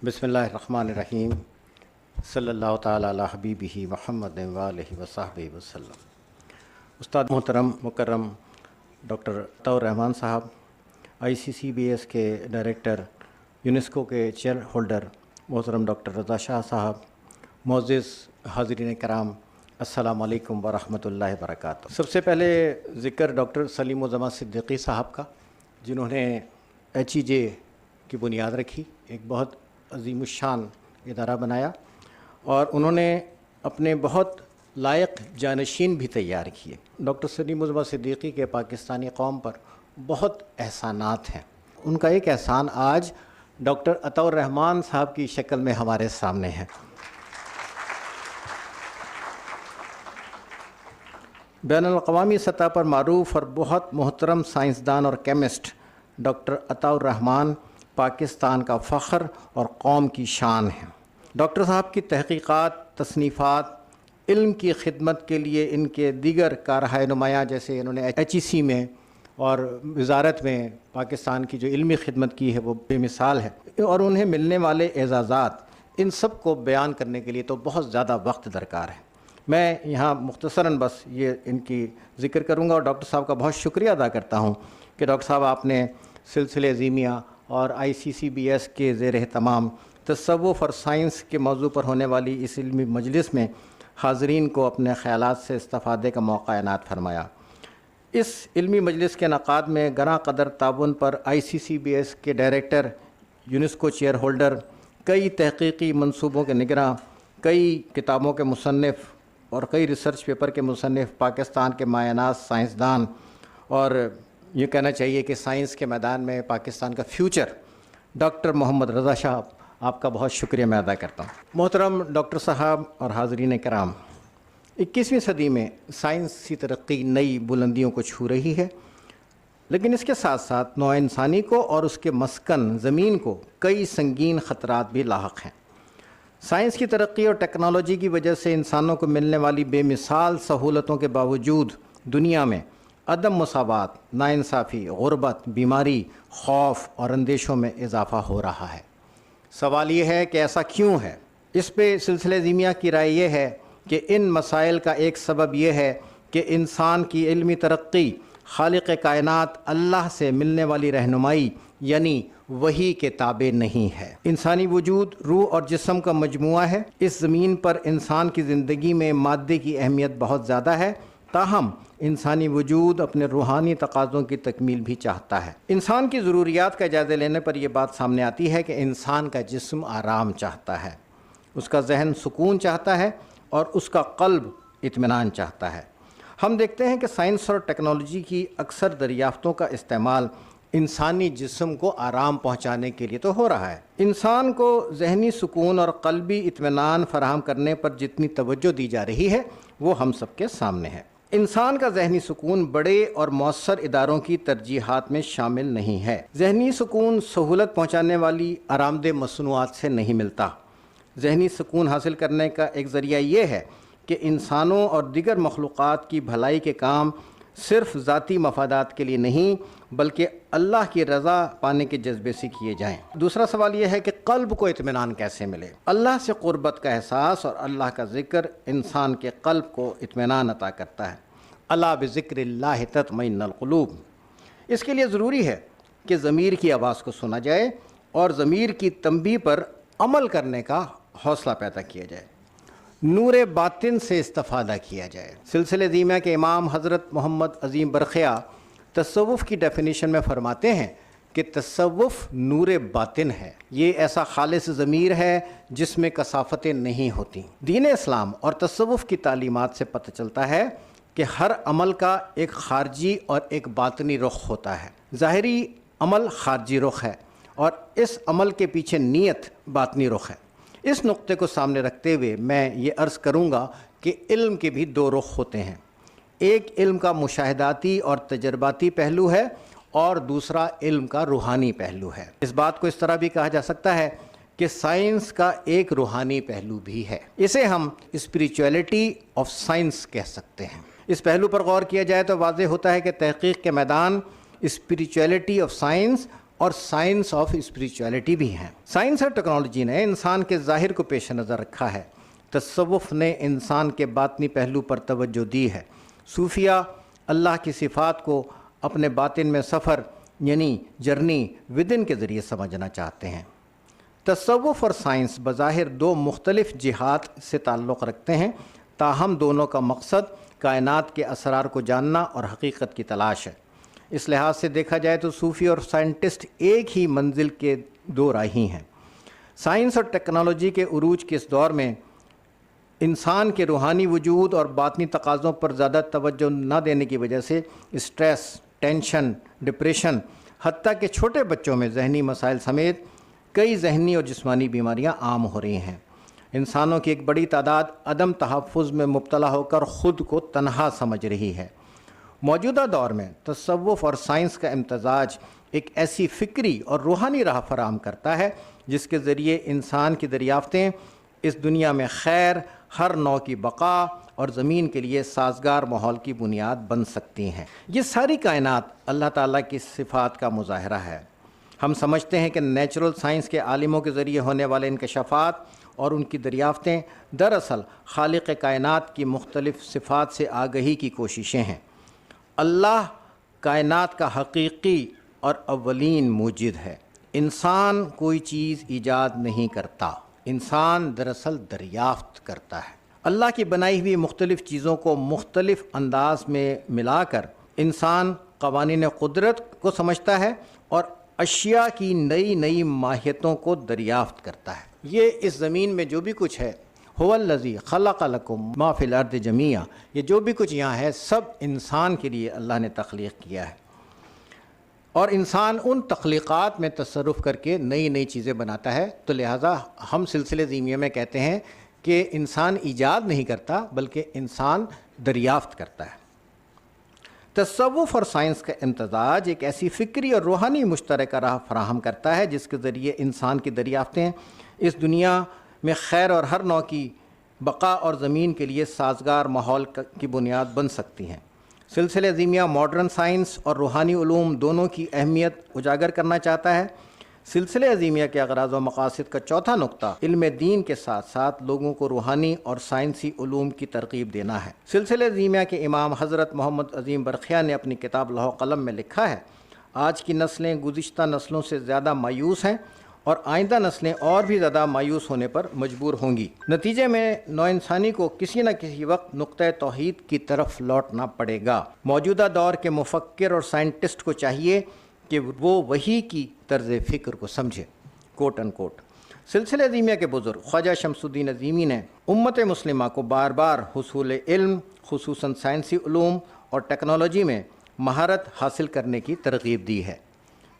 بسم اللہ الرحمن الرحیم صلی اللہ تعالیٰ علی حبیبہ محمد وآلہ وصحبہ وسلم۔ استاد محترم مکرم ڈاکٹر عطاء الرحمن صاحب، ICCBS کے ڈائریکٹر، یونیسکو کے چیئر ہولڈر محترم ڈاکٹر رضا شاہ صاحب، معزز حاضرین کرام، السلام علیکم ورحمۃ اللہ وبرکاتہ۔ سب سے پہلے ذکر ڈاکٹر سلیم الزمان صدیقی صاحب کا، جنہوں نے HEJ کی بنیاد رکھی، ایک بہت عظیم الشان ادارہ بنایا، اور انہوں نے اپنے بہت لائق جانشین بھی تیار کیے۔ ڈاکٹر سلیم الزمان صدیقی کے پاکستانی قوم پر بہت احسانات ہیں۔ ان کا ایک احسان آج ڈاکٹر عطاء الرحمن صاحب کی شکل میں ہمارے سامنے ہے۔ بین الاقوامی سطح پر معروف اور بہت محترم سائنسدان اور کیمسٹ ڈاکٹر عطاء الرحمن پاکستان کا فخر اور قوم کی شان ہیں۔ ڈاکٹر صاحب کی تحقیقات، تصنیفات، علم کی خدمت کے لیے ان کے دیگر کارہائے نمایاں، جیسے انہوں نے HEC میں اور وزارت میں پاکستان کی جو علمی خدمت کی ہے وہ بے مثال ہے، اور انہیں ملنے والے اعزازات، ان سب کو بیان کرنے کے لیے تو بہت زیادہ وقت درکار ہے۔ میں یہاں مختصراً بس یہ ان کی ذکر کروں گا، اور ڈاکٹر صاحب کا بہت شکریہ ادا کرتا ہوں کہ ڈاکٹر صاحب آپ نے سلسلہ عظیمیہ اور ICCBS کے زیر اہتمام تصوف اور سائنس کے موضوع پر ہونے والی اس علمی مجلس میں حاضرین کو اپنے خیالات سے استفادے کا موقع عنایت فرمایا۔ اس علمی مجلس کے انعقاد میں گراں قدر تعاون پر ICCBS کے ڈائریکٹر، یونیسکو چیئر ہولڈر، کئی تحقیقی منصوبوں کے نگراں، کئی کتابوں کے مصنف اور کئی ریسرچ پیپر کے مصنف، پاکستان کے مایہ ناز سائنسدان، اور یہ کہنا چاہیے کہ سائنس کے میدان میں پاکستان کا فیوچر، ڈاکٹر محمد رضا شاہ، آپ کا بہت شکریہ میں ادا کرتا ہوں۔ محترم ڈاکٹر صاحب اور حاضرین کرام، 21ویں صدی میں سائنسی ترقی نئی بلندیوں کو چھو رہی ہے، لیکن اس کے ساتھ ساتھ نوع انسانی کو اور اس کے مسکن زمین کو کئی سنگین خطرات بھی لاحق ہیں۔ سائنس کی ترقی اور ٹیکنالوجی کی وجہ سے انسانوں کو ملنے والی بے مثال سہولتوں کے باوجود دنیا میں عدم مساوات، ناانصافی، غربت، بیماری، خوف اور اندیشوں میں اضافہ ہو رہا ہے۔ سوال یہ ہے کہ ایسا کیوں ہے؟ اس پہ سلسلہ عظیمیہ کی رائے یہ ہے کہ ان مسائل کا ایک سبب یہ ہے کہ انسان کی علمی ترقی خالق کائنات اللہ سے ملنے والی رہنمائی یعنی وحی کے تابع نہیں ہے۔ انسانی وجود روح اور جسم کا مجموعہ ہے۔ اس زمین پر انسان کی زندگی میں مادے کی اہمیت بہت زیادہ ہے، تاہم انسانی وجود اپنے روحانی تقاضوں کی تکمیل بھی چاہتا ہے۔ انسان کی ضروریات کا جائزہ لینے پر یہ بات سامنے آتی ہے کہ انسان کا جسم آرام چاہتا ہے، اس کا ذہن سکون چاہتا ہے، اور اس کا قلب اطمینان چاہتا ہے۔ ہم دیکھتے ہیں کہ سائنس اور ٹیکنالوجی کی اکثر دریافتوں کا استعمال انسانی جسم کو آرام پہنچانے کے لیے تو ہو رہا ہے۔ انسان کو ذہنی سکون اور قلبی اطمینان فراہم کرنے پر جتنی توجہ دی جا رہی ہے وہ ہم سب کے سامنے ہے۔ انسان کا ذہنی سکون بڑے اور مؤثر اداروں کی ترجیحات میں شامل نہیں ہے۔ ذہنی سکون سہولت پہنچانے والی آرام دہ مصنوعات سے نہیں ملتا۔ ذہنی سکون حاصل کرنے کا ایک ذریعہ یہ ہے کہ انسانوں اور دیگر مخلوقات کی بھلائی کے کام صرف ذاتی مفادات کے لیے نہیں بلکہ اللہ کی رضا پانے کے جذبے سے کیے جائیں۔ دوسرا سوال یہ ہے کہ قلب کو اطمینان کیسے ملے؟ اللہ سے قربت کا احساس اور اللہ کا ذکر انسان کے قلب کو اطمینان عطا کرتا ہے۔ الا بذکر اللہ تطمئن القلوب۔ اس کے لیے ضروری ہے کہ ضمیر کی آواز کو سنا جائے اور ضمیر کی تنبیہ پر عمل کرنے کا حوصلہ پیدا کیا جائے، نور باطن سے استفادہ کیا جائے۔ سلسلہ عظیمیہ کے امام حضرت محمد عظیم برخیا تصوف کی ڈیفینیشن میں فرماتے ہیں کہ تصوف نور باطن ہے، یہ ایسا خالص ضمیر ہے جس میں کثافتیں نہیں ہوتی۔ دین اسلام اور تصوف کی تعلیمات سے پتہ چلتا ہے کہ ہر عمل کا ایک خارجی اور ایک باطنی رخ ہوتا ہے۔ ظاہری عمل خارجی رخ ہے اور اس عمل کے پیچھے نیت باطنی رخ ہے۔ اس نقطے کو سامنے رکھتے ہوئے میں یہ عرض کروں گا کہ علم کے بھی دو رخ ہوتے ہیں، ایک علم کا مشاہداتی اور تجرباتی پہلو ہے اور دوسرا علم کا روحانی پہلو ہے۔ اس بات کو اس طرح بھی کہا جا سکتا ہے کہ سائنس کا ایک روحانی پہلو بھی ہے، اسے ہم اسپریچولیٹی آف سائنس کہہ سکتے ہیں۔ اس پہلو پر غور کیا جائے تو واضح ہوتا ہے کہ تحقیق کے میدان اسپریچولیٹی آف سائنس اور سائنس آف اسپریچولیٹی بھی ہیں۔ سائنس اور ٹیکنالوجی نے انسان کے ظاہر کو پیش نظر رکھا ہے، تصوف نے انسان کے باطنی پہلو پر توجہ دی ہے۔ صوفیہ اللہ کی صفات کو اپنے باطن میں سفر یعنی جرنی ودن کے ذریعے سمجھنا چاہتے ہیں۔ تصوف اور سائنس بظاہر دو مختلف جہات سے تعلق رکھتے ہیں، تاہم دونوں کا مقصد کائنات کے اسرار کو جاننا اور حقیقت کی تلاش ہے۔ اس لحاظ سے دیکھا جائے تو صوفی اور سائنٹسٹ ایک ہی منزل کے دو راہی ہیں۔ سائنس اور ٹیکنالوجی کے عروج کے اس دور میں انسان کے روحانی وجود اور باطنی تقاضوں پر زیادہ توجہ نہ دینے کی وجہ سے اسٹریس، ٹینشن، ڈپریشن، حتیٰ کہ چھوٹے بچوں میں ذہنی مسائل سمیت کئی ذہنی اور جسمانی بیماریاں عام ہو رہی ہیں۔ انسانوں کی ایک بڑی تعداد عدم تحفظ میں مبتلا ہو کر خود کو تنہا سمجھ رہی ہے۔ موجودہ دور میں تصوف اور سائنس کا امتزاج ایک ایسی فکری اور روحانی راہ فراہم کرتا ہے جس کے ذریعے انسان کی دریافتیں اس دنیا میں خیر، ہر نوع کی بقا اور زمین کے لیے سازگار ماحول کی بنیاد بن سکتی ہیں۔ یہ ساری کائنات اللہ تعالیٰ کی صفات کا مظاہرہ ہے۔ ہم سمجھتے ہیں کہ نیچرل سائنس کے عالموں کے ذریعے ہونے والے انکشافات اور ان کی دریافتیں دراصل خالق کائنات کی مختلف صفات سے آگہی کی کوششیں ہیں۔ اللہ کائنات کا حقیقی اور اولین موجد ہے۔ انسان کوئی چیز ایجاد نہیں کرتا، انسان دراصل دریافت کرتا ہے۔ اللہ کی بنائی ہوئی مختلف چیزوں کو مختلف انداز میں ملا کر انسان قوانین قدرت کو سمجھتا ہے اور اشیاء کی نئی نئی ماہیتوں کو دریافت کرتا ہے۔ یہ اس زمین میں جو بھی کچھ ہے، هو الذی خلق لکم ما فی الارض جمیعا، یہ جو بھی کچھ یہاں ہے سب انسان کے لیے اللہ نے تخلیق کیا ہے، اور انسان ان تخلیقات میں تصرف کر کے نئی نئی چیزیں بناتا ہے۔ تو لہٰذا ہم سلسلے زیمیہ میں کہتے ہیں کہ انسان ایجاد نہیں کرتا بلکہ انسان دریافت کرتا ہے۔ تصوف اور سائنس کا امتزاج ایک ایسی فکری اور روحانی مشترکہ راہ فراہم کرتا ہے جس کے ذریعے انسان کی دریافتیں اس دنیا میں خیر اور ہر نوع کی بقا اور زمین کے لیے سازگار ماحول کی بنیاد بن سکتی ہیں۔ سلسلہ زیمیہ ماڈرن سائنس اور روحانی علوم دونوں کی اہمیت اجاگر کرنا چاہتا ہے۔ سلسلہ عظیمیہ کے اغراض و مقاصد کا چوتھا نقطہ علم دین کے ساتھ ساتھ لوگوں کو روحانی اور سائنسی علوم کی ترغیب دینا ہے۔ سلسلہ عظیمیہ کے امام حضرت محمد عظیم برقیہ نے اپنی کتاب لوح قلم میں لکھا ہے، آج کی نسلیں گزشتہ نسلوں سے زیادہ مایوس ہیں اور آئندہ نسلیں اور بھی زیادہ مایوس ہونے پر مجبور ہوں گی۔ نتیجے میں نو انسانی کو کسی نہ کسی وقت نقطۂ توحید کی طرف لوٹنا پڑے گا۔ موجودہ دور کے مفکر اور سائنٹسٹ کو چاہیے کہ وہ وحی کی طرز فکر کو سمجھے۔ کوٹ ان کوٹ۔ سلسلہ عظیمیہ کے بزرگ خواجہ شمس الدین عظیمی نے امت مسلمہ کو بار بار حصول علم، خصوصاً سائنسی علوم اور ٹیکنالوجی میں مہارت حاصل کرنے کی ترغیب دی ہے۔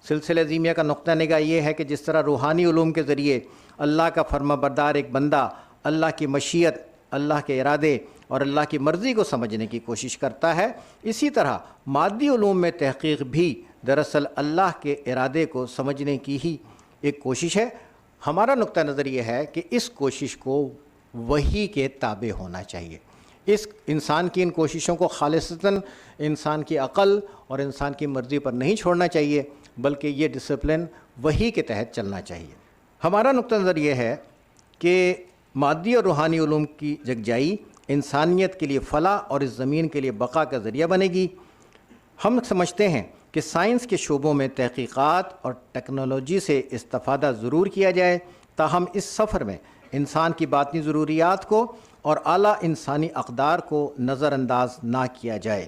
سلسلہ عظیمیہ کا نقطہ نگاہ یہ ہے کہ جس طرح روحانی علوم کے ذریعے اللہ کا فرما بردار ایک بندہ اللہ کی مشیت، اللہ کے ارادے اور اللہ کی مرضی کو سمجھنے کی کوشش کرتا ہے، اسی طرح مادی علوم میں تحقیق بھی دراصل اللہ کے ارادے کو سمجھنے کی ہی ایک کوشش ہے۔ ہمارا نقطہ نظر یہ ہے کہ اس کوشش کو وحی کے تابع ہونا چاہیے۔ اس انسان کی ان کوششوں کو خالصتاً انسان کی عقل اور انسان کی مرضی پر نہیں چھوڑنا چاہیے، بلکہ یہ ڈسپلن وحی کے تحت چلنا چاہیے۔ ہمارا نقطہ نظر یہ ہے کہ مادی اور روحانی علوم کی یکجائی انسانیت کے لیے فلاح اور اس زمین کے لیے بقا کا ذریعہ بنے گی۔ ہم سمجھتے ہیں کہ سائنس کے شعبوں میں تحقیقات اور ٹیکنالوجی سے استفادہ ضرور کیا جائے، تاہم اس سفر میں انسان کی باطنی ضروریات کو اور اعلیٰ انسانی اقدار کو نظر انداز نہ کیا جائے۔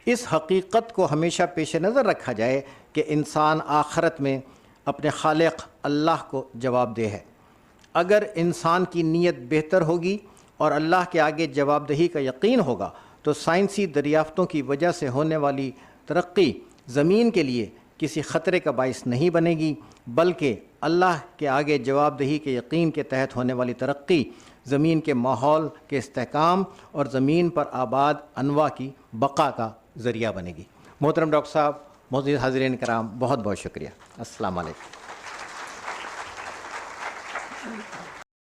اس حقیقت کو ہمیشہ پیش نظر رکھا جائے کہ انسان آخرت میں اپنے خالق اللہ کو جواب دہ ہے۔ اگر انسان کی نیت بہتر ہوگی اور اللہ کے آگے جواب دہی کا یقین ہوگا تو سائنسی دریافتوں کی وجہ سے ہونے والی ترقی زمین کے لیے کسی خطرے کا باعث نہیں بنے گی، بلکہ اللہ کے آگے جواب دہی کے یقین کے تحت ہونے والی ترقی زمین کے ماحول کے استحکام اور زمین پر آباد انواع کی بقا کا ذریعہ بنے گی۔ محترم ڈاکٹر صاحب، معزز حاضرین کرام، بہت بہت شکریہ۔ السلام علیکم۔